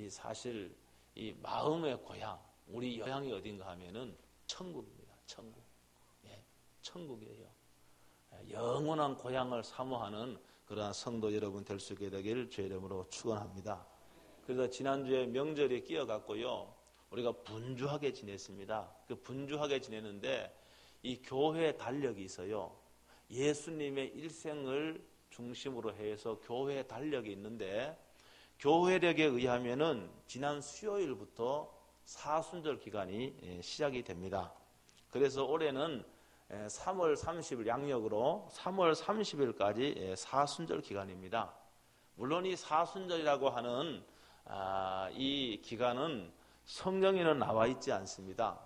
이 사실 이 마음의 고향, 우리 고향이 어딘가 하면은 천국입니다. 천국. 예, 천국이에요. 영원한 고향을 사모하는 그러한 성도 여러분 될 수 있게 되길 주의 이름으로 축원합니다. 그래서 지난주에 명절이 끼어갔고요. 우리가 분주하게 지냈습니다. 그 분주하게 지내는데 이 교회 달력이 있어요. 예수님의 일생을 중심으로 해서 교회 달력이 있는데 교회력에 의하면은 지난 수요일부터 사순절 기간이 시작이 됩니다. 그래서 올해는 3월 30일 양력으로 3월 30일까지 사순절 기간입니다. 물론 이 사순절이라고 하는 이 기간은 성경에는 나와 있지 않습니다.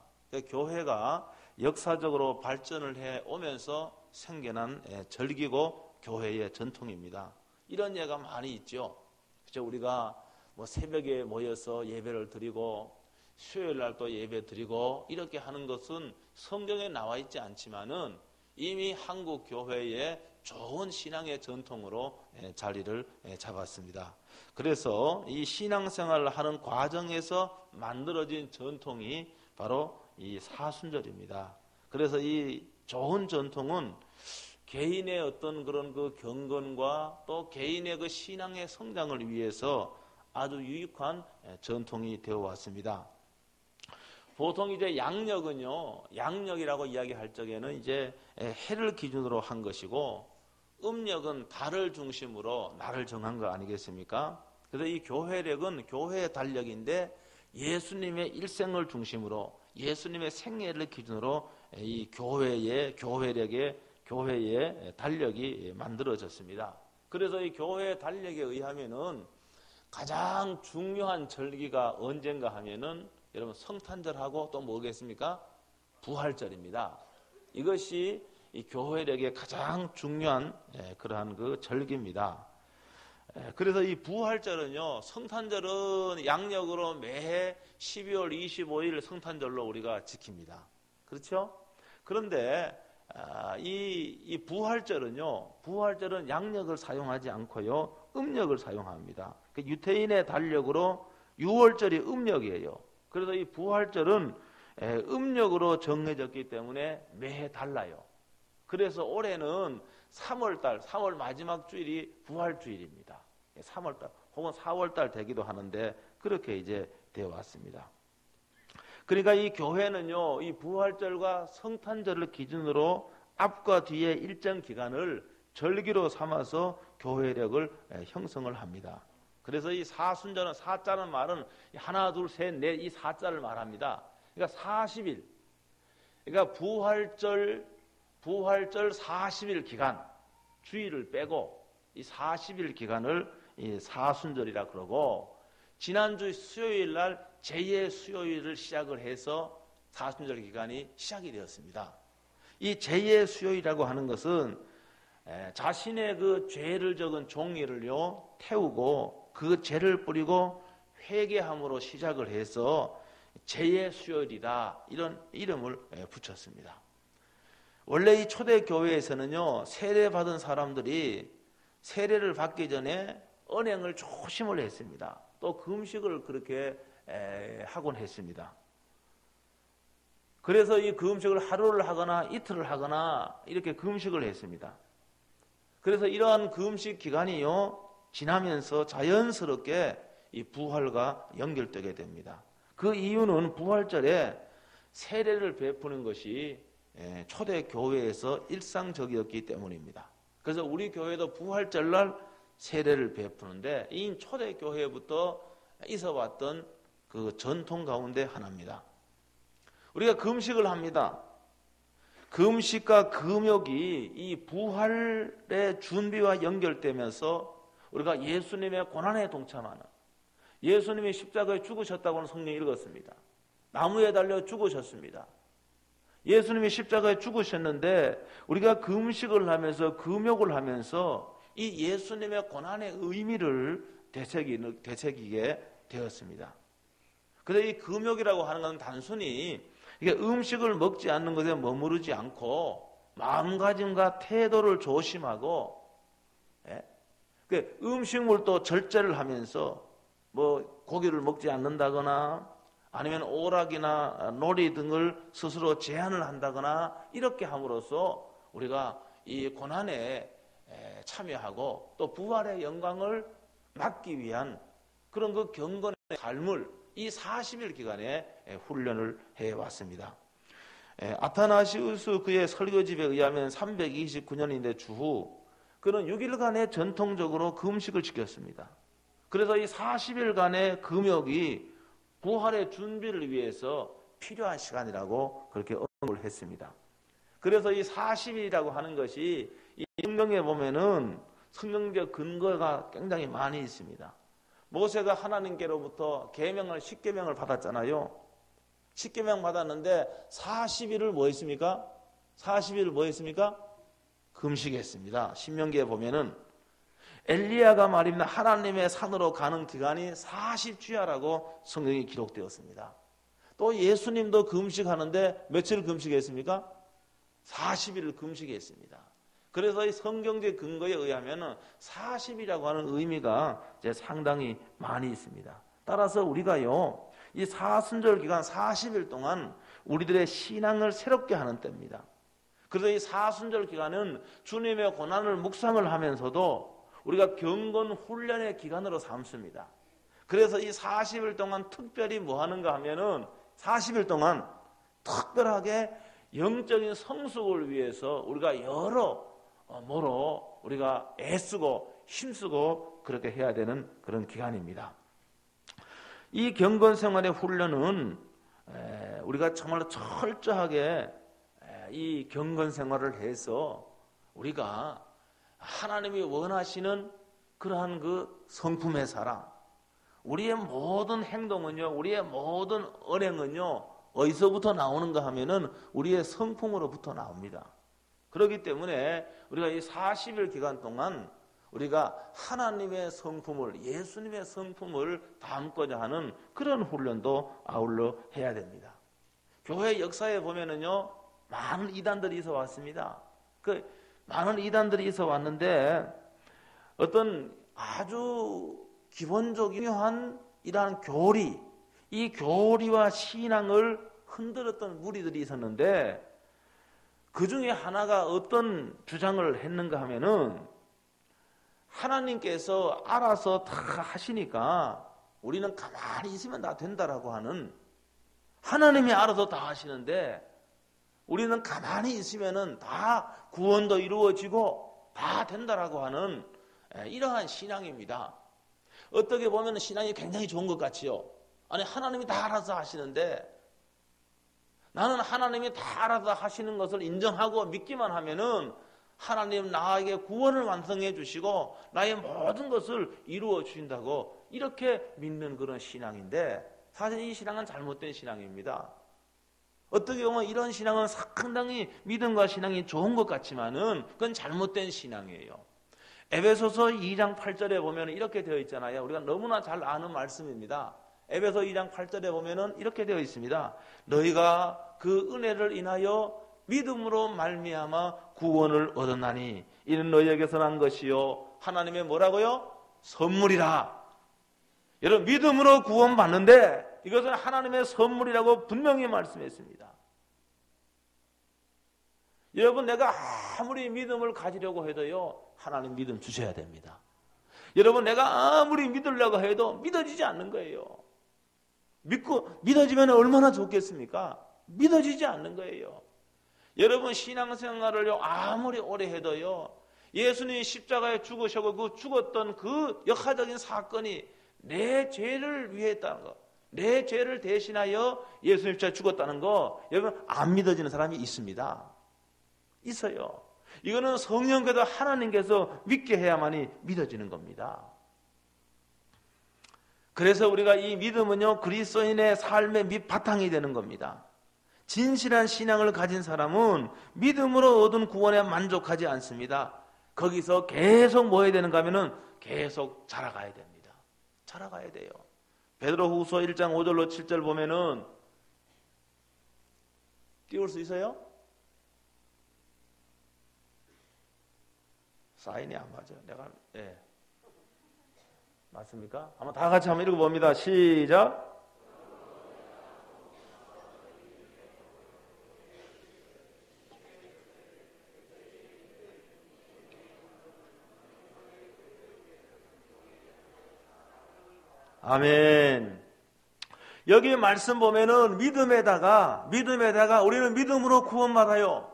교회가 역사적으로 발전을 해 오면서 생겨난 절기고 교회의 전통입니다. 이런 예가 많이 있죠. 그렇죠? 우리가 뭐 새벽에 모여서 예배를 드리고 수요일 날 또 예배 드리고 이렇게 하는 것은 성경에 나와 있지 않지만은 이미 한국 교회의 좋은 신앙의 전통으로 자리를 잡았습니다. 그래서 이 신앙생활을 하는 과정에서 만들어진 전통이 바로 이 사순절입니다. 그래서 이 좋은 전통은 개인의 어떤 그런 그 경건과 또 개인의 그 신앙의 성장을 위해서 아주 유익한 전통이 되어 왔습니다. 보통 이제 양력은요, 양력이라고 이야기할 적에는 이제 해를 기준으로 한 것이고, 음력은 달을 중심으로 날을 정한 거 아니겠습니까? 그래서 이 교회력은 교회의 달력인데 예수님의 일생을 중심으로 예수님의 생애를 기준으로 이 교회의 교회력의 교회의 달력이 만들어졌습니다. 그래서 이 교회의 달력에 의하면은 가장 중요한 절기가 언젠가 하면은 여러분 성탄절하고 또 뭐겠습니까? 부활절입니다. 이것이 이 교회력의 가장 중요한 그러한 그 절기입니다. 그래서 이 부활절은요, 성탄절은 양력으로 매해 12월 25일 성탄절로 우리가 지킵니다. 그렇죠? 그런데 이 부활절은 양력을 사용하지 않고요, 음력을 사용합니다. 유태인의 달력으로 6월절이 음력이에요. 그래서 이 부활절은 음력으로 정해졌기 때문에 매해 달라요. 그래서 올해는 3월달, 4월 마지막 주일이 부활주일입니다. 3월달 혹은 4월달 되기도 하는데 그렇게 이제 되어 왔습니다. 그러니까 이 교회는요, 이 부활절과 성탄절을 기준으로 앞과 뒤에 일정 기간을 절기로 삼아서 교회력을 형성을 합니다. 그래서 이 사순절은, 사자는 말은 하나, 둘, 셋, 넷, 이 사자를 말합니다. 그러니까 40일, 그러니까 부활절 40일 기간, 주일을 빼고 이 40일 기간을 이 사순절이라 그러고, 지난주 수요일 날 제2의 수요일을 시작을 해서 사순절 기간이 시작이 되었습니다. 이 제2의 수요일이라고 하는 것은 자신의 그 죄를 적은 종이를요 태우고 그 죄를 뿌리고 회개함으로 시작을 해서 제2의 수요일이다, 이런 이름을 붙였습니다. 원래 이 초대 교회에서는요, 세례받은 사람들이 세례를 받기 전에 언행을 조심을 했습니다. 또 금식을 그렇게 하곤 했습니다. 그래서 이 금식을 하루를 하거나 이틀을 하거나 이렇게 금식을 했습니다. 그래서 이러한 금식 기간이요 지나면서 자연스럽게 이 부활과 연결되게 됩니다. 그 이유는 부활절에 세례를 베푸는 것이 초대 교회에서 일상적이었기 때문입니다. 그래서 우리 교회도 부활절날 세례를 베푸는데 이 초대 교회부터 있어왔던 그 전통 가운데 하나입니다. 우리가 금식을 합니다. 금식과 금욕이 이 부활의 준비와 연결되면서 우리가 예수님의 고난에 동참하는, 예수님이 십자가에 죽으셨다고 하는 성경을 읽었습니다. 나무에 달려 죽으셨습니다. 예수님이 십자가에 죽으셨는데 우리가 금식을 하면서 금욕을 하면서 이 예수님의 고난의 의미를 되새기게 되었습니다. 그래서 이 금욕이라고 하는 건 단순히 이게 음식을 먹지 않는 것에 머무르지 않고 마음가짐과 태도를 조심하고 음식물도 절제를 하면서 뭐 고기를 먹지 않는다거나 아니면 오락이나 놀이 등을 스스로 제한을 한다거나 이렇게 함으로써 우리가 이 고난에 참여하고 또 부활의 영광을 받기 위한 그런 그 경건의 삶을 이 40일 기간에 훈련을 해왔습니다. 아타나시우스 그의 설교집에 의하면 329년인데 주후 그는 6일간의 전통적으로 금식을 지켰습니다. 그래서 이 40일간의 금욕이 부활의 준비를 위해서 필요한 시간이라고 그렇게 언급을 했습니다. 그래서 이 40일이라고 하는 것이 이 성경에 보면은 성경적 근거가 굉장히 많이 있습니다. 모세가 하나님께로부터 계명을 10계명을 받았잖아요. 10계명 받았는데 40일을 뭐 했습니까? 40일을 뭐 했습니까? 금식했습니다. 신명기에 보면은 엘리야가 말입니다. 하나님의 산으로 가는 기간이 40주야라고 성경이 기록되었습니다. 또 예수님도 금식하는데 며칠 금식했습니까? 40일을 금식했습니다. 그래서 이 성경적 근거에 의하면 40이라고 하는 의미가 이제 상당히 많이 있습니다. 따라서 우리가요, 이 사순절 기간 40일 동안 우리들의 신앙을 새롭게 하는 때입니다. 그래서 이 사순절 기간은 주님의 고난을 묵상을 하면서도 우리가 경건 훈련의 기간으로 삼습니다. 그래서 이 40일 동안 특별히 뭐 하는가 하면은 40일 동안 특별하게 영적인 성숙을 위해서 우리가 여러모로 우리가 애쓰고 힘쓰고 그렇게 해야 되는 그런 기간입니다. 이 경건 생활의 훈련은 우리가 정말로 철저하게 이 경건 생활을 해서 우리가 하나님이 원하시는 그러한 그 성품의 사랑, 우리의 모든 행동은요, 우리의 모든 언행은요, 어디서부터 나오는가 하면은 우리의 성품으로부터 나옵니다. 그렇기 때문에 우리가 이 40일 기간 동안 우리가 하나님의 성품을, 예수님의 성품을 담고자 하는 그런 훈련도 아울러 해야 됩니다. 교회 역사에 보면은요, 많은 이단들이 있어 왔습니다. 많은 이단들이 있어 왔는데 어떤 아주 기본적인 이러한 교리, 이 교리와 신앙을 흔들었던 무리들이 있었는데 그 중에 하나가 어떤 주장을 했는가 하면은 하나님께서 알아서 다 하시니까 우리는 가만히 있으면 다 된다라고 하는, 하나님이 알아서 다 하시는데 우리는 가만히 있으면은 다 구원도 이루어지고 다 된다라고 하는 이러한 신앙입니다. 어떻게 보면 신앙이 굉장히 좋은 것 같지요. 아니, 하나님이 다 알아서 하시는데 나는 하나님이 다 알아서 하시는 것을 인정하고 믿기만 하면은 하나님 나에게 구원을 완성해 주시고 나의 모든 것을 이루어 주신다고 이렇게 믿는 그런 신앙인데, 사실 이 신앙은 잘못된 신앙입니다. 어떻게 보면 이런 신앙은 상당히 믿음과 신앙이 좋은 것 같지만은 그건 잘못된 신앙이에요. 에베소서 2장 8절에 보면 이렇게 되어 있잖아요. 우리가 너무나 잘 아는 말씀입니다. 에베소 2장 8절에 보면은 이렇게 되어 있습니다. 너희가 그 은혜를 인하여 믿음으로 말미암아 구원을 얻었나니 이는 너희에게서 난 것이요 하나님의 뭐라고요? 선물이라. 여러분, 믿음으로 구원받는데 이것은 하나님의 선물이라고 분명히 말씀했습니다. 여러분, 내가 아무리 믿음을 가지려고 해도요, 하나님 믿음 주셔야 됩니다. 여러분, 내가 아무리 믿으려고 해도 믿어지지 않는 거예요. 믿어지면 얼마나 좋겠습니까? 믿어지지 않는 거예요. 여러분, 신앙생활을요, 아무리 오래 해도요, 예수님이 십자가에 죽으시고 그 죽었던 그 역사적인 사건이 내 죄를 위해 했다는 거, 내 죄를 대신하여 예수님 십자가에 죽었다는 거, 여러분, 안 믿어지는 사람이 있습니다. 있어요. 이거는 성령께서 하나님께서 믿게 해야만이 믿어지는 겁니다. 그래서 우리가 이 믿음은요, 그리스도인의 삶의 밑바탕이 되는 겁니다. 진실한 신앙을 가진 사람은 믿음으로 얻은 구원에 만족하지 않습니다. 거기서 계속 뭐 해야 되는가 하면은 계속 자라가야 됩니다. 자라가야 돼요. 베드로후서 1장 5절로 7절 보면은 띄울 수 있어요? 사인이 안 맞아요. 내가 맞습니까? 한번 다 같이 한번 읽어봅니다. 시작. 아멘. 여기 말씀 보면은 믿음에다가 우리는 믿음으로 구원받아요.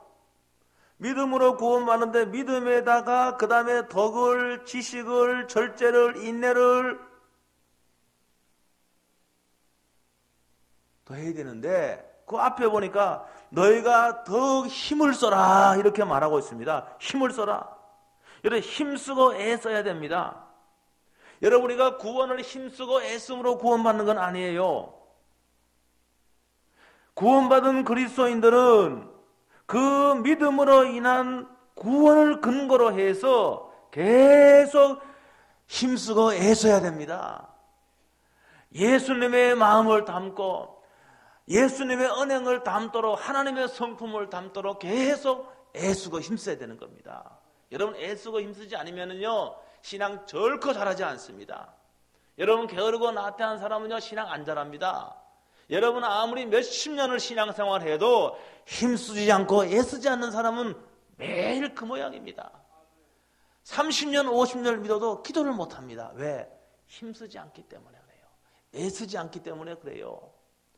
믿음으로 구원받는데 믿음에다가 그 다음에 덕을, 지식을, 절제를, 인내를 더 해야 되는데 그 앞에 보니까 너희가 더 힘을 써라 이렇게 말하고 있습니다. 힘을 써라. 여러분 힘쓰고 애써야 됩니다. 여러분 우리가 구원을 힘쓰고 애씀으로 구원받는 건 아니에요. 구원받은 그리스도인들은 그 믿음으로 인한 구원을 근거로 해서 계속 힘쓰고 애써야 됩니다. 예수님의 마음을 담고 예수님의 언행을 담도록 하나님의 성품을 담도록 계속 애쓰고 힘써야 되는 겁니다. 여러분 애쓰고 힘쓰지 않으면요 신앙 절코 잘하지 않습니다. 여러분 게으르고 나태한 사람은요 신앙 안 잘합니다. 여러분 아무리 몇십 년을 신앙생활해도 힘쓰지 않고 애쓰지 않는 사람은 매일 그 모양입니다. 30년 50년을 믿어도 기도를 못합니다. 왜? 힘쓰지 않기 때문에 그래요. 애쓰지 않기 때문에 그래요.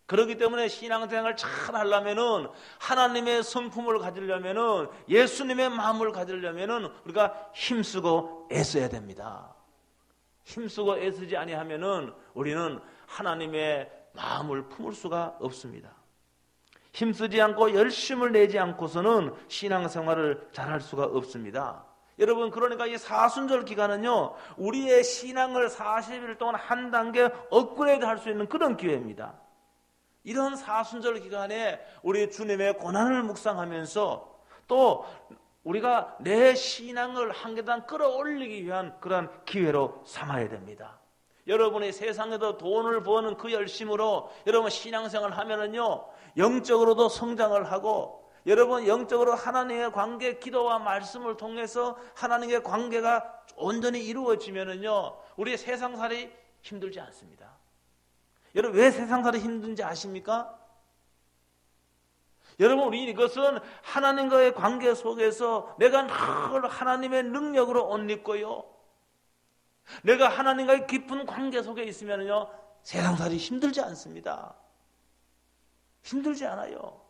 그렇기 때문에 신앙생활을 잘 하려면은 하나님의 성품을 가지려면은 예수님의 마음을 가지려면은 우리가 힘쓰고 애써야 됩니다. 힘쓰고 애쓰지 아니하면은 우리는 하나님의 마음을 품을 수가 없습니다. 힘쓰지 않고 열심을 내지 않고서는 신앙생활을 잘할 수가 없습니다. 여러분 그러니까 이 사순절 기간은요 우리의 신앙을 40일 동안 한 단계 업그레이드 할 수 있는 그런 기회입니다. 이런 사순절 기간에 우리 주님의 고난을 묵상하면서 또 우리가 내 신앙을 한 계단 끌어올리기 위한 그런 기회로 삼아야 됩니다. 여러분이 세상에도 돈을 버는 그 열심으로 여러분 신앙생활을 하면은요 영적으로도 성장을 하고 여러분 영적으로 하나님의 관계, 기도와 말씀을 통해서 하나님의 관계가 온전히 이루어지면은요 우리의 세상살이 힘들지 않습니다. 여러분 왜 세상살이 힘든지 아십니까? 여러분 우리 이것은 하나님과의 관계 속에서 내가 늘 하나님의 능력으로 옷 입고요 내가 하나님과의 깊은 관계 속에 있으면요 세상살이 힘들지 않습니다. 힘들지 않아요.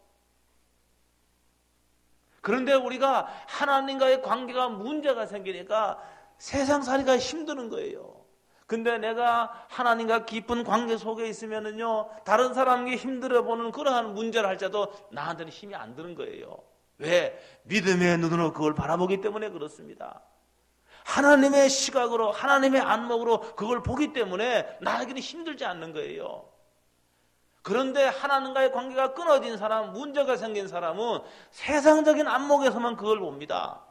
그런데 우리가 하나님과의 관계가 문제가 생기니까 세상살이가 힘드는 거예요. 근데 내가 하나님과 깊은 관계 속에 있으면은요 다른 사람에게 힘들어 보는 그러한 문제를 할지라도 나한테는 힘이 안 드는 거예요. 왜? 믿음의 눈으로 그걸 바라보기 때문에 그렇습니다. 하나님의 시각으로 하나님의 안목으로 그걸 보기 때문에 나에게는 힘들지 않는 거예요. 그런데 하나님과의 관계가 끊어진 사람, 문제가 생긴 사람은 세상적인 안목에서만 그걸 봅니다.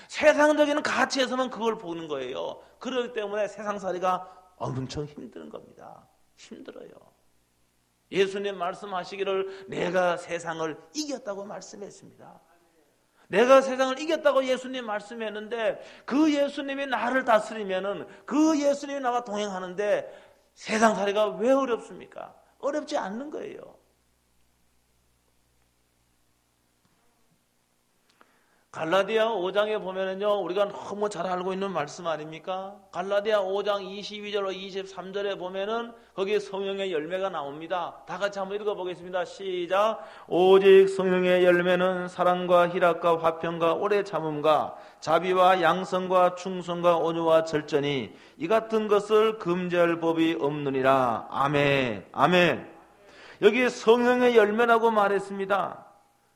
세상적인 가치에서만 그걸 보는 거예요. 그렇기 때문에 세상살이가 엄청 힘든 겁니다. 힘들어요. 예수님 말씀하시기를 내가 세상을 이겼다고 말씀했습니다. 내가 세상을 이겼다고 예수님 말씀했는데 그 예수님이 나를 다스리면은 그 예수님이 나와 동행하는데 세상살이가 왜 어렵습니까? 어렵지 않는 거예요. 갈라디아 5장에 보면은요, 우리가 너무 잘 알고 있는 말씀 아닙니까? 갈라디아 5장 22절로 23절에 보면은 거기에 성령의 열매가 나옵니다. 다 같이 한번 읽어보겠습니다. 시작. 오직 성령의 열매는 사랑과 희락과 화평과 오래 참음과 자비와 양성과 충성과 온유와 절제니 이 같은 것을 금지할 법이 없느니라. 아멘. 아멘. 여기 성령의 열매라고 말했습니다.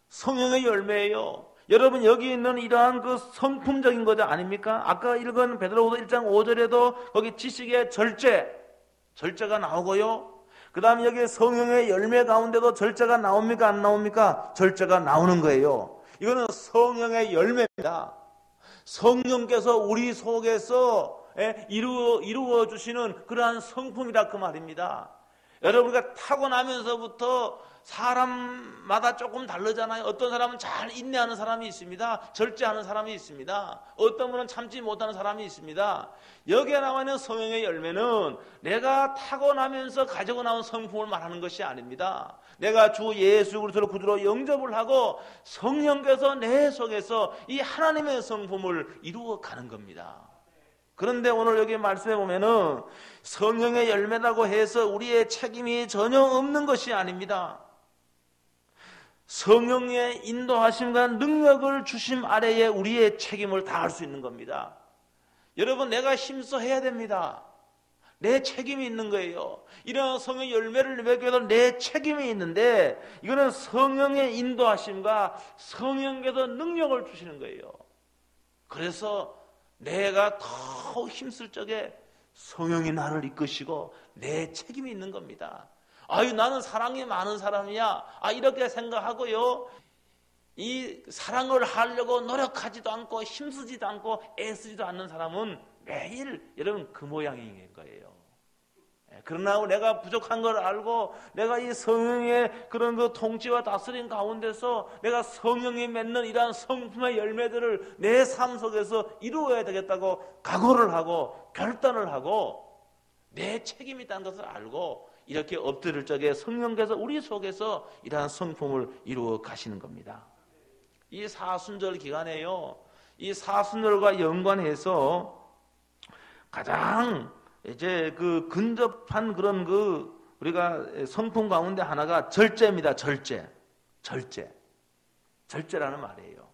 성령의 열매예요. 여러분 여기 있는 이러한 그 성품적인 거죠 아닙니까? 아까 읽은 베드로후서 1장 5절에도 거기 지식의 절제가 나오고요. 그 다음에 여기 성령의 열매 가운데도 절제가 나옵니까? 안 나옵니까? 절제가 나오는 거예요. 이거는 성령의 열매입니다. 성령께서 우리 속에서 이루어 주시는 그러한 성품이라 그 말입니다. 여러분, 우리가 타고나면서부터 사람마다 조금 다르잖아요. 어떤 사람은 잘 인내하는 사람이 있습니다. 절제하는 사람이 있습니다. 어떤 분은 참지 못하는 사람이 있습니다. 여기에 나와 있는 성령의 열매는 내가 타고나면서 가지고 나온 성품을 말하는 것이 아닙니다. 내가 주 예수 그리스도를 구주로 영접을 하고 성령께서 내 속에서 이 하나님의 성품을 이루어 가는 겁니다. 그런데 오늘 여기 말씀해 보면은 성령의 열매라고 해서 우리의 책임이 전혀 없는 것이 아닙니다. 성령의 인도하심과 능력을 주심 아래에 우리의 책임을 다할 수 있는 겁니다. 여러분, 내가 힘써 해야 됩니다. 내 책임이 있는 거예요. 이런 성령의 열매를 맺기 위해서 내 책임이 있는데, 이거는 성령의 인도하심과 성령께서 능력을 주시는 거예요. 그래서 내가 더 힘쓸 적에 성령이 나를 이끄시고 내 책임이 있는 겁니다. 아유, 나는 사랑이 많은 사람이야. 이렇게 생각하고요, 이 사랑을 하려고 노력하지도 않고 힘쓰지도 않고 애쓰지도 않는 사람은 매일 여러분 그 모양인 거예요. 그러나 내가 부족한 걸 알고 내가 이 성령의 그런 그 통치와 다스림 가운데서 내가 성령이 맺는 이러한 성품의 열매들을 내 삶 속에서 이루어야 되겠다고 각오를 하고 결단을 하고 내 책임이 있다는 것을 알고 이렇게 엎드릴 적에 성령께서 우리 속에서 이러한 성품을 이루어 가시는 겁니다. 이 사순절 기간에요, 이 사순절과 연관해서 가장 이제 그 근접한 그런 그 우리가 성품 가운데 하나가 절제입니다. 절제라는 말이에요.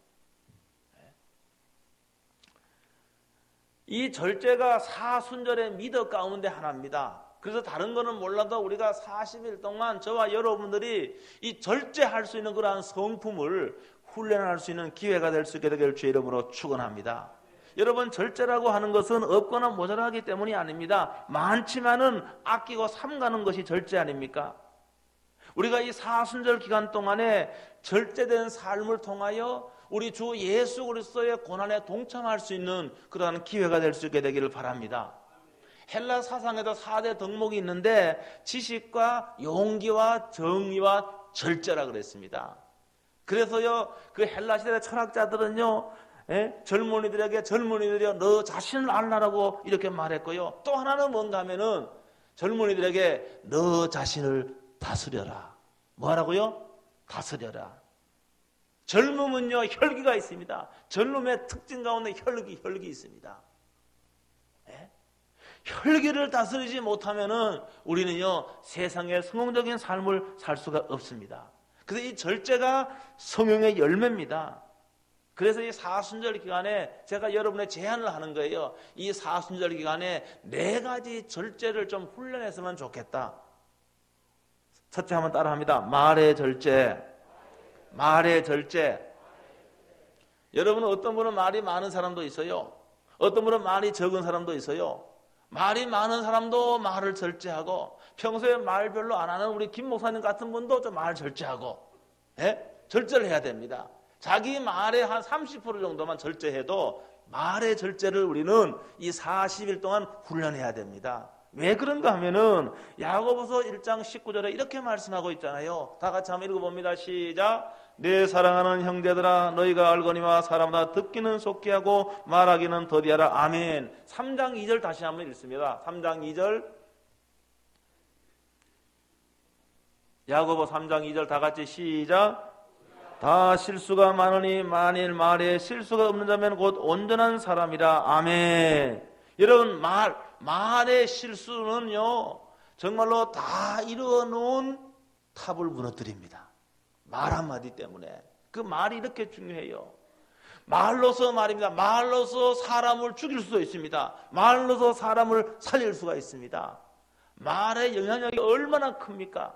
이 절제가 사순절의 미덕 가운데 하나입니다. 그래서 다른 거는 몰라도 우리가 40일 동안 저와 여러분들이 이 절제할 수 있는 그러한 성품을 훈련할 수 있는 기회가 될 수 있게 되기를 주의 이름으로 축원합니다. 여러분, 절제라고 하는 것은 없거나 모자라기 때문이 아닙니다. 많지만은 아끼고 삼가는 것이 절제 아닙니까? 우리가 이 사순절 기간 동안에 절제된 삶을 통하여 우리 주 예수 그리스도의 고난에 동참할 수 있는 그러한 기회가 될 수 있게 되기를 바랍니다. 헬라 사상에도 4대 덕목이 있는데 지식과 용기와 정의와 절제라 그랬습니다. 그래서요, 그 헬라 시대 철학자들은요, 젊은이들이여 너 자신을 알라라고 이렇게 말했고요. 또 하나는 뭔가 하면은 젊은이들에게 너 자신을 다스려라. 뭐 하라고요? 다스려라. 젊음은요, 혈기가 있습니다. 젊음의 특징 가운데 혈기 있습니다. 혈기를 다스리지 못하면은 우리는요, 세상의 성공적인 삶을 살 수가 없습니다. 그래서 이 절제가 성령의 열매입니다. 그래서 이 사순절 기간에 제가 여러분의 제안을 하는 거예요. 이 사순절 기간에 4가지 절제를 좀 훈련했으면 좋겠다. 첫째 한번 따라합니다. 말의 절제. 여러분은 어떤 분은 말이 많은 사람도 있어요. 어떤 분은 말이 적은 사람도 있어요. 말이 많은 사람도 말을 절제하고, 평소에 말 별로 안 하는 우리 김 목사님 같은 분도 좀 말 절제하고, 절제를 해야 됩니다. 자기 말의 한 30% 정도만 절제해도 말의 절제를 우리는 이 40일 동안 훈련해야 됩니다. 왜 그런가 하면은 야고보서 1장 19절에 이렇게 말씀하고 있잖아요. 다 같이 한번 읽어봅니다. 시작. 내 사랑하는 형제들아, 너희가 알거니와 사람마다 듣기는 속히 하고 말하기는 더디하라. 아멘. 3장 2절 다시 한번 읽습니다. 3장 2절. 야고보 3장 2절 다 같이 시작. 다 실수가 많으니 만일 말에 실수가 없는 자면 곧 온전한 사람이라. 아멘. 여러분, 말의 실수는요, 정말로 다 이루어 놓은 탑을 무너뜨립니다. 말 한마디 때문에. 그 말이 이렇게 중요해요. 말로서 말입니다. 말로서 사람을 죽일 수도 있습니다. 말로서 사람을 살릴 수가 있습니다. 말의 영향력이 얼마나 큽니까?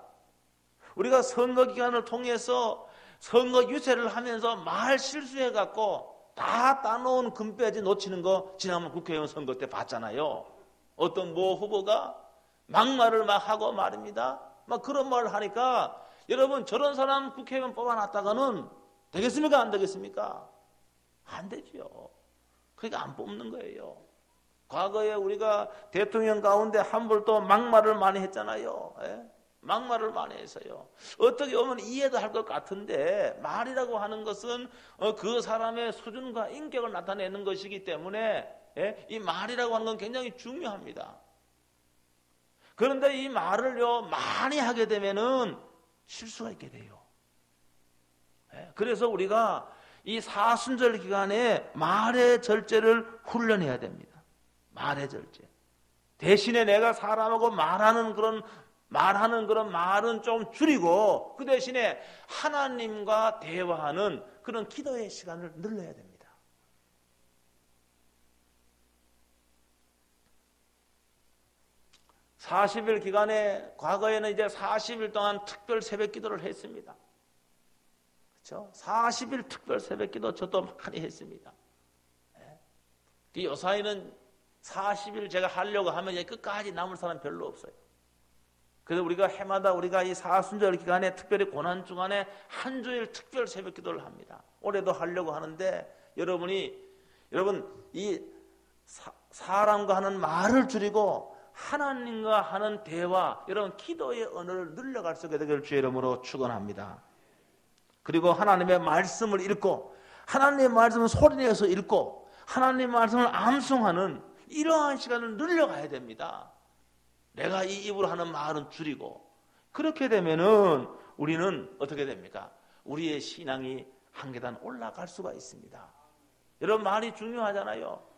우리가 선거 기간을 통해서 선거 유세를 하면서 말 실수해갖고 다 따놓은 금배지 놓치는 거 지난번 국회의원 선거 때 봤잖아요. 어떤 모 후보가 막말을 막 하고 말입니다. 막 그런 말을 하니까 여러분, 저런 사람 국회의원 뽑아놨다가는 되겠습니까? 안 되겠습니까? 안 되죠. 그러니까 안 뽑는 거예요. 과거에 우리가 대통령 가운데 한 분 또 막말을 많이 했잖아요. 막말을 많이 해서요. 어떻게 보면 이해도 할 것 같은데 말이라고 하는 것은 그 사람의 수준과 인격을 나타내는 것이기 때문에 이 말이라고 하는 건 굉장히 중요합니다. 그런데 이 말을요 많이 하게 되면은 실수가 있게 돼요. 그래서 우리가 이 사순절 기간에 말의 절제를 훈련해야 됩니다. 말의 절제. 대신에 내가 사람하고 말하는 그런 말은 좀 줄이고 그 대신에 하나님과 대화하는 그런 기도의 시간을 늘려야 됩니다. (40일) 기간에 과거에는 이제 40일 동안 특별 새벽 기도를 했습니다. 그렇죠? 40일 특별 새벽 기도 저도 많이 했습니다. 요사이는 40일 제가 하려고 하면 끝까지 남을 사람 별로 없어요. 그래서 우리가 해마다 우리가 이 사순절 기간에 특별히 고난 주간에 한 주일 특별 새벽 기도를 합니다. 올해도 하려고 하는데 여러분 이 사람과 하는 말을 줄이고 하나님과 하는 대화, 여러분 기도의 언어를 늘려갈 수 있게 되기를 주의 이름으로 축원합니다. 그리고 하나님의 말씀을 읽고 하나님의 말씀을 소리내서 읽고 하나님의 말씀을 암송하는 이러한 시간을 늘려가야 됩니다. 내가 이 입으로 하는 말은 줄이고 그렇게 되면은 우리는 어떻게 됩니까? 우리의 신앙이 한 계단 올라갈 수가 있습니다. 여러분 말이 중요하잖아요.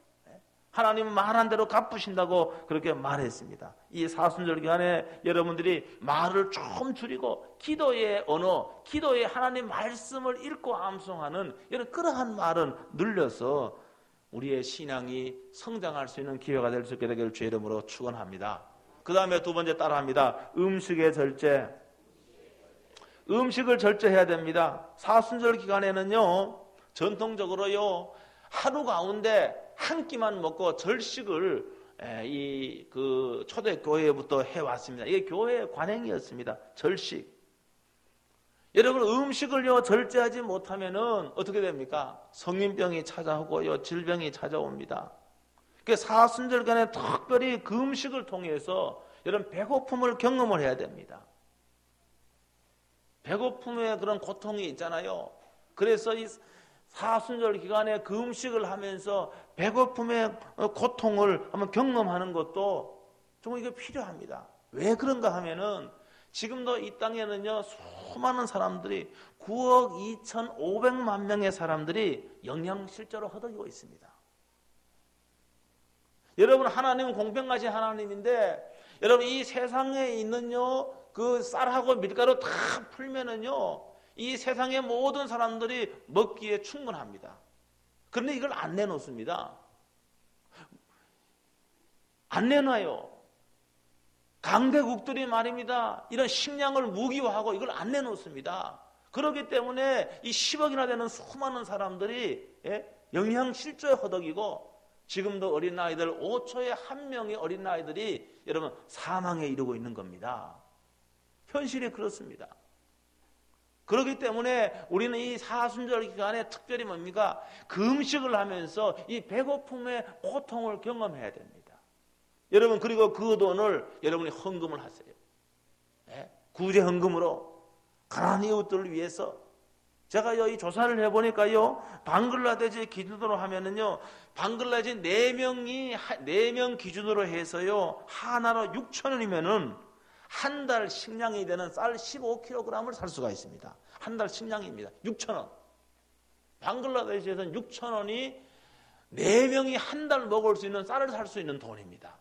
하나님은 말한 대로 갚으신다고 그렇게 말했습니다. 이 사순절 기간에 여러분들이 말을 좀 줄이고 기도의 언어, 기도의 하나님 말씀을 읽고 암송하는 이런 그러한 말은 늘려서 우리의 신앙이 성장할 수 있는 기회가 될 수 있게 되기를 주의 이름으로 축원합니다. 그 다음에 두 번째 따라합니다. 음식의 절제. 음식을 절제해야 됩니다. 사순절 기간에는요 전통적으로요 하루 가운데 한 끼만 먹고 절식을 그 초대교회부터 해왔습니다. 이게 교회의 관행이었습니다. 절식. 여러분 음식을요 절제하지 못하면은 어떻게 됩니까? 성인병이 찾아오고요 질병이 찾아옵니다. 그 사순절 기간에 특별히 그 음식을 통해서 여러분 배고픔을 경험을 해야 됩니다. 배고픔의 그런 고통이 있잖아요. 그래서 이 사순절 기간에 그 음식을 하면서 배고픔의 고통을 한번 경험하는 것도 좀 이게 필요합니다. 왜 그런가 하면은 지금도 이 땅에는요 수많은 사람들이 9억 2,500만 명의 사람들이 영양실조로 허덕이고 있습니다. 여러분 하나님은 공평하신 하나님인데 여러분 이 세상에 있는요 그 쌀하고 밀가루 다 풀면은요 이 세상의 모든 사람들이 먹기에 충분합니다. 그런데 이걸 안 내놓습니다. 안 내놔요. 강대국들이 말입니다. 이런 식량을 무기화하고 이걸 안 내놓습니다. 그렇기 때문에 이 10억이나 되는 수많은 사람들이 영양실조에 허덕이고 지금도 어린아이들 5초에 1명의 어린아이들이 여러분 사망에 이르고 있는 겁니다. 현실이 그렇습니다. 그렇기 때문에 우리는 이 사순절 기간에 특별히 뭡니까? 그 음식을 하면서 이 배고픔의 고통을 경험해야 됩니다. 여러분 그리고 그 돈을 여러분이 헌금을 하세요. 구제 헌금으로 가난한 이웃들을 위해서. 제가 이 조사를 해보니까요 방글라데시 기준으로 하면은요 방글라데시 4명 기준으로 해서요 하나로 6,000원이면은 한 달 식량이 되는 쌀 15kg을 살 수가 있습니다. 한 달 식량입니다. 6,000원. 방글라데시에서는 6,000원이 4명이 한 달 먹을 수 있는 쌀을 살 수 있는 돈입니다.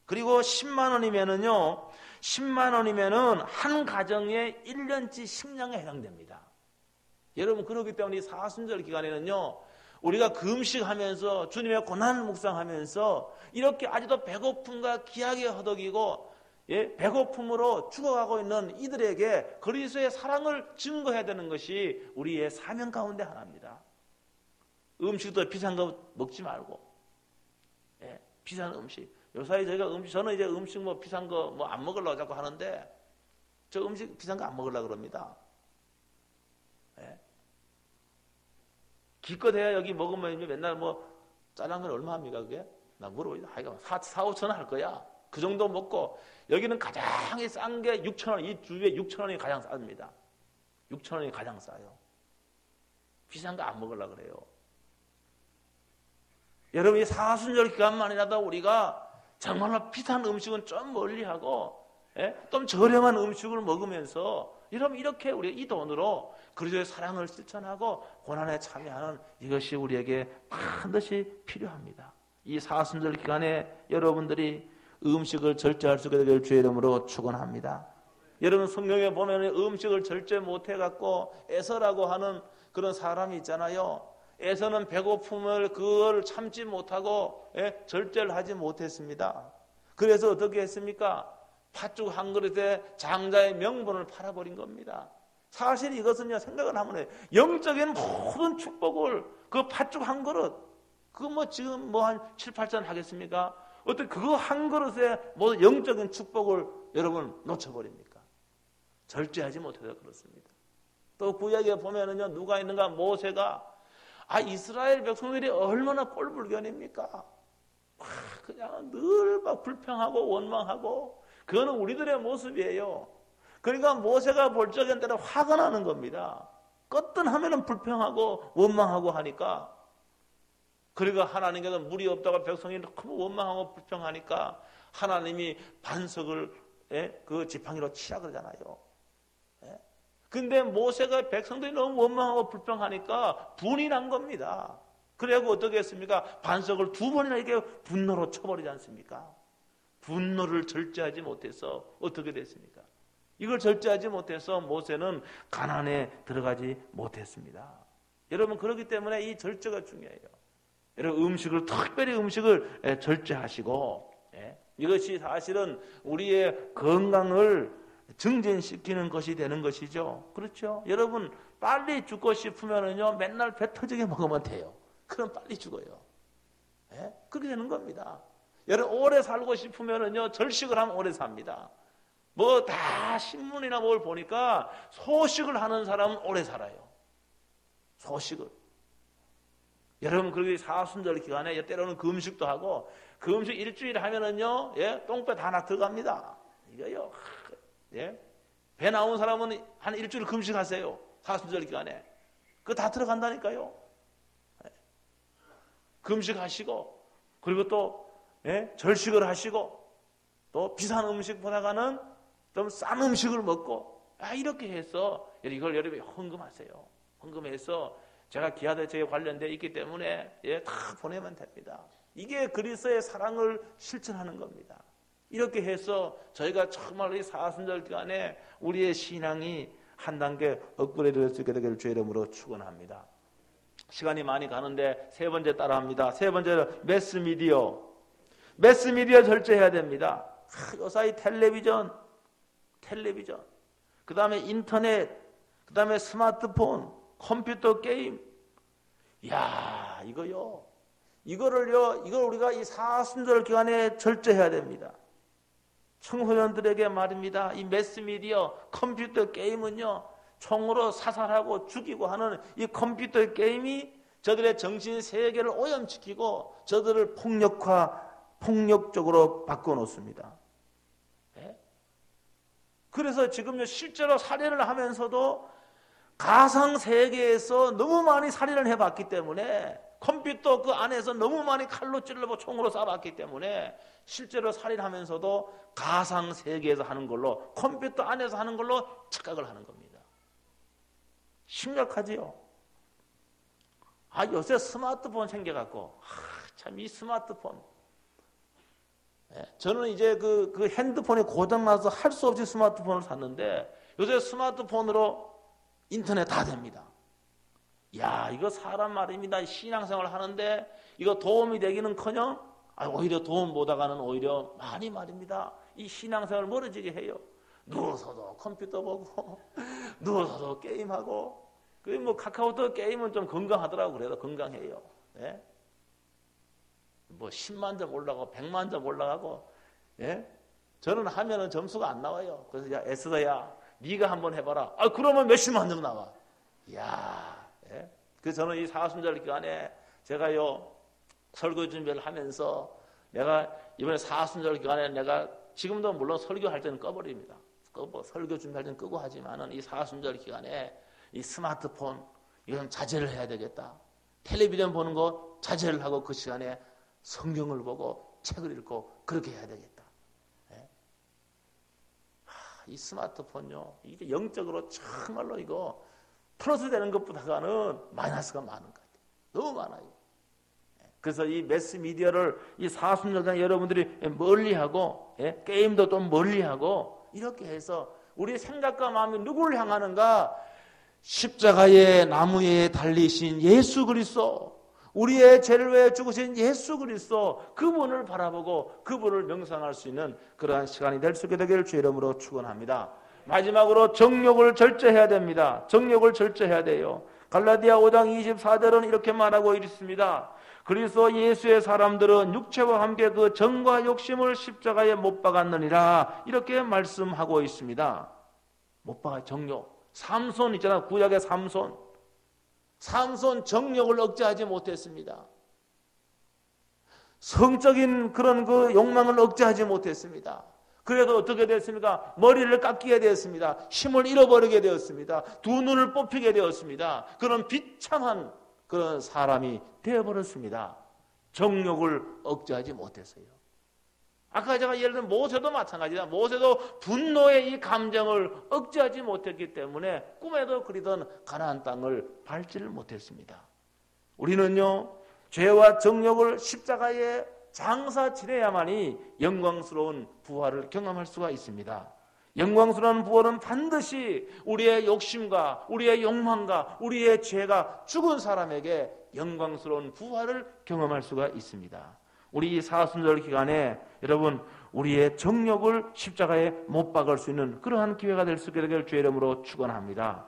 그리고 10만 원이면은요 10만 원이면은 한 가정의 1년치 식량에 해당됩니다. 여러분 그렇기 때문에 이 사순절 기간에는요 우리가 금식하면서 주님의 고난을 묵상하면서 이렇게 아직도 배고픔과 기약에 허덕이고 배고픔으로 죽어가고 있는 이들에게 그리스도의 사랑을 증거해야 되는 것이 우리의 사명 가운데 하나입니다. 음식도 비싼 거 먹지 말고 비싼 음식. 요사이 저는 이제 음식 비싼 거 안 먹으려고 자꾸 하는데 저 음식 비싼 거 안 먹으려고 그럽니다. 기껏 해야 여기 먹으면 맨날 짜장면 얼마 합니까 그게? 나 물어보지. 하여간 4, 5천 원 할 거야. 그 정도 먹고, 여기는 가장 싼 게 6,000원, 이 주에 6,000원이 가장 쌉니다. 6,000원이 가장 싸요. 비싼 거 안 먹으려고 그래요. 여러분, 이 사순절 기간만이라도 우리가 정말로 비싼 음식은 좀 멀리하고, 좀 저렴한 음식을 먹으면서, 여러분, 이렇게 우리 이 돈으로 그리스도의 사랑을 실천하고 고난에 참여하는 이것이 우리에게 반드시 필요합니다. 이 사순절 기간에 여러분들이 음식을 절제할 수 있게 되길 주의 이름으로 축원합니다. 여러분, 성경에 보면 음식을 절제 못해갖고 에서라고 하는 그런 사람이 있잖아요. 에서는 배고픔을 그걸 참지 못하고 절제를 하지 못했습니다. 그래서 어떻게 했습니까? 팥죽 한 그릇에 장자의 명분을 팔아버린 겁니다. 사실 이것은요, 생각을 하면 해요. 영적인 모든 축복을 그 팥죽 한 그릇, 그거 뭐 지금 뭐 한 7, 8천 하겠습니까? 어떻게 그거 한 그릇에 모든 영적인 축복을 여러분 놓쳐버립니까? 절제하지 못해서 그렇습니다. 또 구약에 보면은요, 누가 있는가? 모세가, 이스라엘 백성들이 얼마나 꼴불견입니까? 그냥 늘 막 불평하고 원망하고, 그거는 우리들의 모습이에요. 그러니까 모세가 볼 적엔 때로 화가 나는 겁니다. 껐든하면은 불평하고 원망하고 하니까, 그리고 하나님께서 물이 없다고 백성이 너무 원망하고 불평하니까 하나님이 반석을 그 지팡이로 치라 그러잖아요. 근데 모세가 백성들이 너무 원망하고 불평하니까 분이 난 겁니다. 그래고 어떻게 했습니까? 반석을 2번이나 이렇게 분노로 쳐버리지 않습니까? 분노를 절제하지 못해서 어떻게 됐습니까? 이걸 절제하지 못해서 모세는 가나안에 들어가지 못했습니다. 여러분, 그렇기 때문에 이 절제가 중요해요. 여러분, 특별히 음식을 절제하시고, 이것이 사실은 우리의 건강을 증진시키는 것이 되는 것이죠. 그렇죠? 여러분, 빨리 죽고 싶으면은요, 맨날 배 터지게 먹으면 돼요. 그럼 빨리 죽어요. 그렇게 되는 겁니다. 여러분, 오래 살고 싶으면은요, 절식을 하면 오래 삽니다. 뭐 다 신문이나 뭘 보니까 소식을 하는 사람은 오래 살아요. 소식을. 여러분, 그렇게 사순절 기간에 때로는 금식도 하고, 금식 일주일 하면은요, 똥배 다 하나 들어갑니다. 이거요. 배 나온 사람은 한 일주일 금식하세요. 사순절 기간에. 그거 다 들어간다니까요. 금식하시고, 그리고 또 절식을 하시고, 또 비싼 음식보다가는 좀 싼 음식을 먹고, 이렇게 해서 이걸 여러분이 헌금하세요. 헌금해서 제가 기아대책에 관련되어 있기 때문에 다 보내면 됩니다. 이게 그리스도의 사랑을 실천하는 겁니다. 이렇게 해서 저희가 정말 이 사순절 기간에 우리의 신앙이 한 단계 업그레이드 될 수 있게 되기를 주의 이름으로 축원합니다. 시간이 많이 가는데 세 번째 따라합니다. 세 번째는 매스미디어. 매스미디어 절제해야 됩니다. 요사이 텔레비전, 그 다음에 인터넷, 그 다음에 스마트폰, 컴퓨터 게임. 이걸 우리가 이 사순절 기간에 절제해야 됩니다. 청소년들에게 말입니다. 이 매스미디어, 컴퓨터 게임은요, 총으로 사살하고 죽이고 하는 이 컴퓨터 게임이 저들의 정신 세계를 오염시키고 저들을 폭력적으로 바꿔놓습니다. 그래서 지금요, 실제로 살인을 하면서도 가상 세계에서 너무 많이 살인을 해봤기 때문에, 컴퓨터 그 안에서 너무 많이 칼로 찔러보고 총으로 쏴봤기 때문에 실제로 살인하면서도 가상 세계에서 하는 걸로, 컴퓨터 안에서 하는 걸로 착각을 하는 겁니다. 심각하지요. 요새 스마트폰 생겨갖고, 참 이 스마트폰. 저는 이제 그 핸드폰이 고장나서 할 수 없이 스마트폰을 샀는데, 요새 스마트폰으로 인터넷 다 됩니다. 이거 사람 말입니다. 신앙생활 하는데 이거 도움이 되기는커녕 오히려 도움 보다가는 오히려 많이 말입니다. 이 신앙생활 멀어지게 해요. 누워서도 컴퓨터 보고 누워서도 게임하고. 뭐 카카오톡 게임은 좀 건강하더라고. 그래도 건강해요. 뭐 10만 점 올라가고 100만 점 올라가고. 저는 하면은 점수가 안 나와요. 그래서 에스더야, 네가 한번 해봐라. 그러면 몇십만 점 나와. 그래서 저는 이 사순절 기간에 제가요, 설교 준비를 하면서 내가 이번에 사순절 기간에 내가 지금도 물론 설교할 때는 꺼버립니다. 설교 준비할 때는 끄고 하지만은 이 사순절 기간에 이 스마트폰 이건 자제를 해야 되겠다. 텔레비전 보는 거 자제를 하고 그 시간에 성경을 보고 책을 읽고 그렇게 해야 되겠다. 예? 이 스마트폰요, 이게 영적으로 정말로 이거 플러스 되는 것보다는 마이너스가 많은 것 같아요. 너무 많아요. 그래서 이 매스미디어를 이 사순절간 여러분들이 멀리하고, 예? 게임도 좀 멀리하고 이렇게 해서 우리 생각과 마음이 누구를 향하는가? 십자가의 나무에 달리신 예수 그리스도, 우리의 죄를 위해 죽으신 예수 그리스도, 그분을 바라보고 그분을 명상할 수 있는 그러한 시간이 될 수 있게 되기를 주의 이름으로 축원합니다. 마지막으로 정욕을 절제해야 됩니다. 정욕을 절제해야 돼요. 갈라디아 5장 24절은 이렇게 말하고 있습니다. 그리스도 예수의 사람들은 육체와 함께 그 정과 욕심을 십자가에 못 박았느니라, 이렇게 말씀하고 있습니다. 못 박아. 정욕. 삼손 있잖아. 구약의 삼손 정욕을 억제하지 못했습니다. 성적인 그런 그 욕망을 억제하지 못했습니다. 그래서 어떻게 됐습니까? 머리를 깎이게 되었습니다. 힘을 잃어버리게 되었습니다. 두 눈을 뽑히게 되었습니다. 그런 비참한 그런 사람이 되어버렸습니다. 정욕을 억제하지 못했어요. 아까 제가 예를 들면 모세도 마찬가지다. 모세도 분노의 이 감정을 억제하지 못했기 때문에 꿈에도 그리던 가나안 땅을 밟지를 못했습니다. 우리는요, 죄와 정욕을 십자가에 장사 지내야만이 영광스러운 부활을 경험할 수가 있습니다. 영광스러운 부활은 반드시 우리의 욕심과 우리의 욕망과 우리의 죄가 죽은 사람에게 영광스러운 부활을 경험할 수가 있습니다. 우리 이 사순절 기간에 여러분, 우리의 정욕을 십자가에 못 박을 수 있는 그러한 기회가 될 수 있게 되기를 주의 이름으로 축원합니다.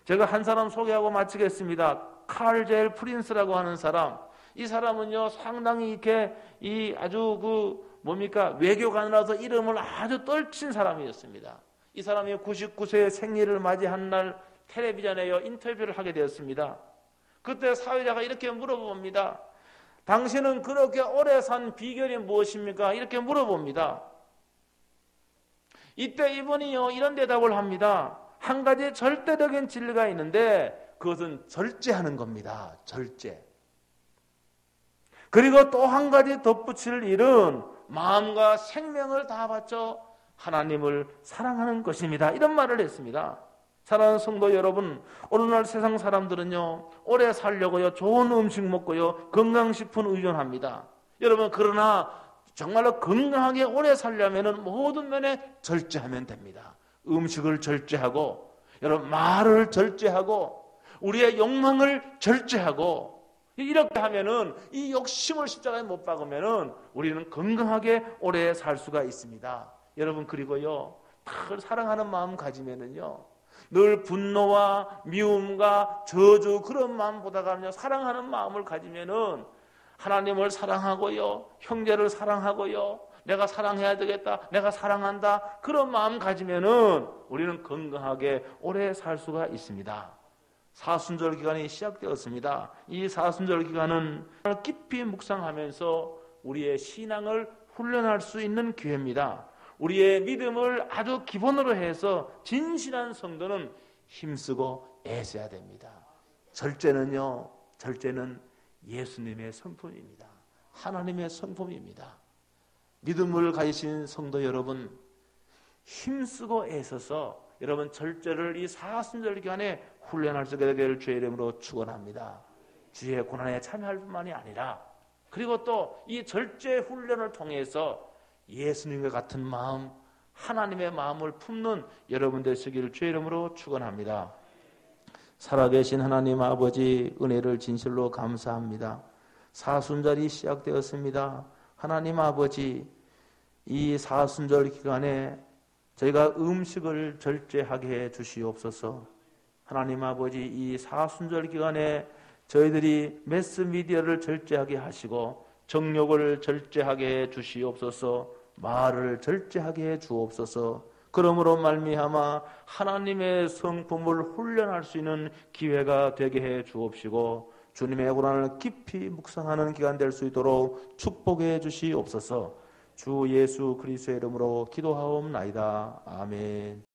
제가 한 사람 소개하고 마치겠습니다. 칼 제일 프린스라고 하는 사람. 이 사람은요, 상당히 이렇게 이 아주 외교관이라서 이름을 아주 떨친 사람이었습니다. 이 사람이 99세의 생일을 맞이한 날 텔레비전에 인터뷰를 하게 되었습니다. 그때 사회자가 이렇게 물어봅니다. 당신은 그렇게 오래 산 비결이 무엇입니까? 이렇게 물어봅니다. 이때 이분이요, 이런 대답을 합니다. 한 가지 절대적인 진리가 있는데 그것은 절제하는 겁니다. 절제. 그리고 또 한 가지 덧붙일 일은 마음과 생명을 다 바쳐 하나님을 사랑하는 것입니다. 이런 말을 했습니다. 사랑하는 성도 여러분, 오늘날 세상 사람들은요, 오래 살려고요, 좋은 음식 먹고요, 건강식품 의존합니다. 여러분, 그러나 정말로 건강하게 오래 살려면 모든 면에 절제하면 됩니다. 음식을 절제하고, 여러분, 말을 절제하고, 우리의 욕망을 절제하고, 이렇게 하면은 이 욕심을 십자가에 못 박으면은 우리는 건강하게 오래 살 수가 있습니다. 여러분, 그리고요, 늘 사랑하는 마음 가지면은요, 늘 분노와 미움과 저주 그런 마음보다가요, 사랑하는 마음을 가지면은 하나님을 사랑하고요, 형제를 사랑하고요, 내가 사랑해야 되겠다, 내가 사랑한다, 그런 마음 가지면은 우리는 건강하게 오래 살 수가 있습니다. 사순절 기간이 시작되었습니다. 이 사순절 기간은 깊이 묵상하면서 우리의 신앙을 훈련할 수 있는 기회입니다. 우리의 믿음을 아주 기본으로 해서 진실한 성도는 힘쓰고 애써야 됩니다. 절제는 예수님의 성품입니다. 하나님의 성품입니다. 믿음을 가지신 성도 여러분, 힘쓰고 애써서 여러분 절제를 이 사순절 기간에 훈련할 수 있게 되기를 주의 이름으로 축원합니다. 주의 고난에 참여할 뿐만이 아니라, 그리고 또 이 절제 훈련을 통해서 예수님과 같은 마음, 하나님의 마음을 품는 여러분 되시기를 주의 이름으로 축원합니다. 살아계신 하나님 아버지, 은혜를 진실로 감사합니다. 사순절이 시작되었습니다. 하나님 아버지, 이 사순절 기간에 저희가 음식을 절제하게 해 주시옵소서. 하나님 아버지, 이 사순절 기간에 저희들이 매스미디어를 절제하게 하시고 정욕을 절제하게 해 주시옵소서. 말을 절제하게 해 주옵소서. 그러므로 말미암아 하나님의 성품을 훈련할 수 있는 기회가 되게 해 주옵시고, 주님의 고난을 깊이 묵상하는 기간 될 수 있도록 축복해 주시옵소서. 주 예수 그리스도의 이름으로 기도하옵나이다. 아멘.